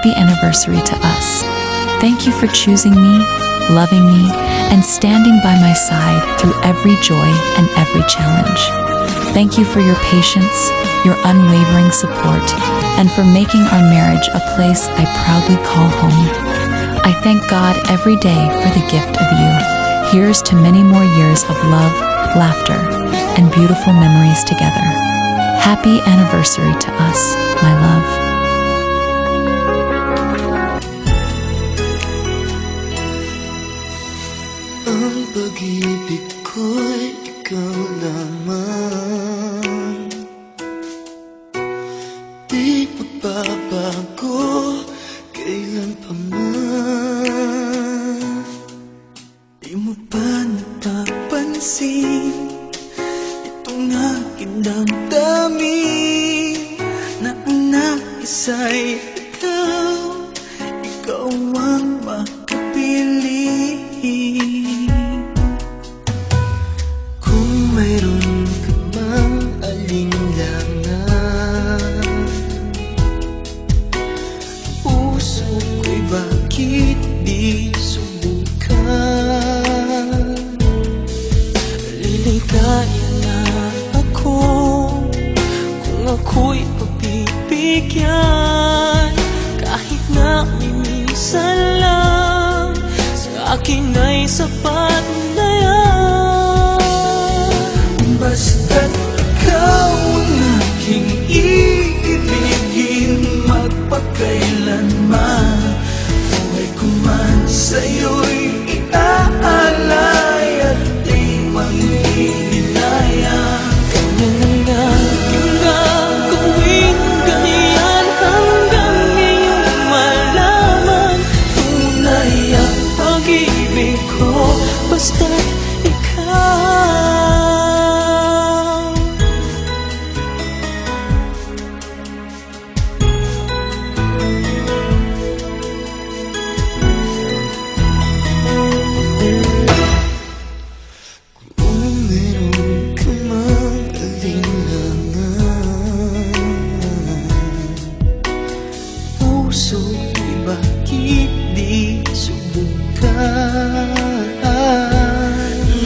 happy anniversary to us. Thank you for choosing me, loving me, and standing by my side through every joy and every challenge. Thank you for your patience, your unwavering support, and for making our marriage a place I proudly call home. I thank God every day for the gift of you. Here's to many more years of love, laughter, and beautiful memories together. Happy anniversary to us, my love. Ang pag-ibig ko'y ikaw lamang, di magbabago kailan pa man. Di mo ba napapansin itong aking damdamin, na ang nais-ay ikaw, ikaw ang makapili. Kung mayroon ka mang alinlangan, puso ko'y bakit di subukan? Liligaya na ako kung ako'y pagbibigyan, kahit na minsan lang sa akin ay sapat na yan. Basta't ikaw ang aking iibigin, magpakailanman. Buhay ko man sa'yo'y iaalay at di manghihinayang. Ganyan ang aking gagawin, ganyan hanggang ngayong malaman tunay ang pag-ibig ko, basta't ikaw. Bakit di subukan?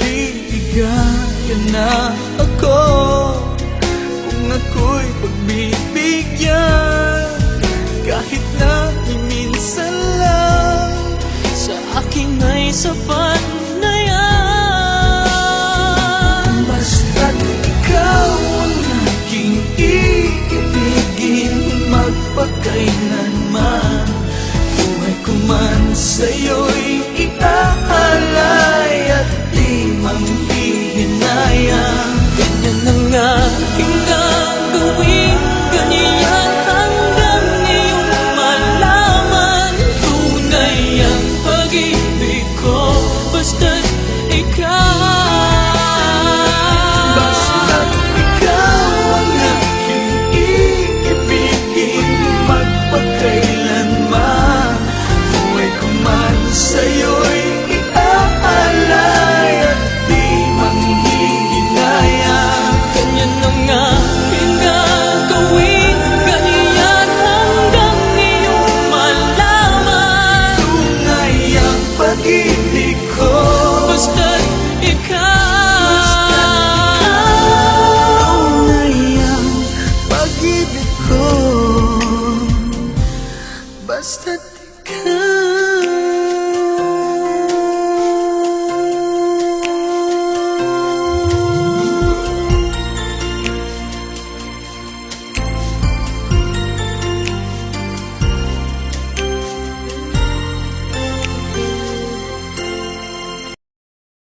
Liligaya na ako kung ako'y pagbibigyan, kahit na minsan lang sa akin ay sapat na yan. Basta't ikaw ang aking iibigin, magpakailanman. Buhay ko man sa'yo'y iaalay at di manghihinayang. Ganyan ang aking gagawin, ganyan hanggang ngayong malaman tunay ang pag-ibig ko, basta't ikaw. Basta't ikaw ang aking iibigin, magpakailanman. Buhay ko man sa'yo'y iaalay at di manghihinayang. Ganyan ang aking gagawin, ganyan hanggang ngayong malaman tunay ang pag-ibig ko, basta't ikaw. Tunay ang pag-ibig ko, basta't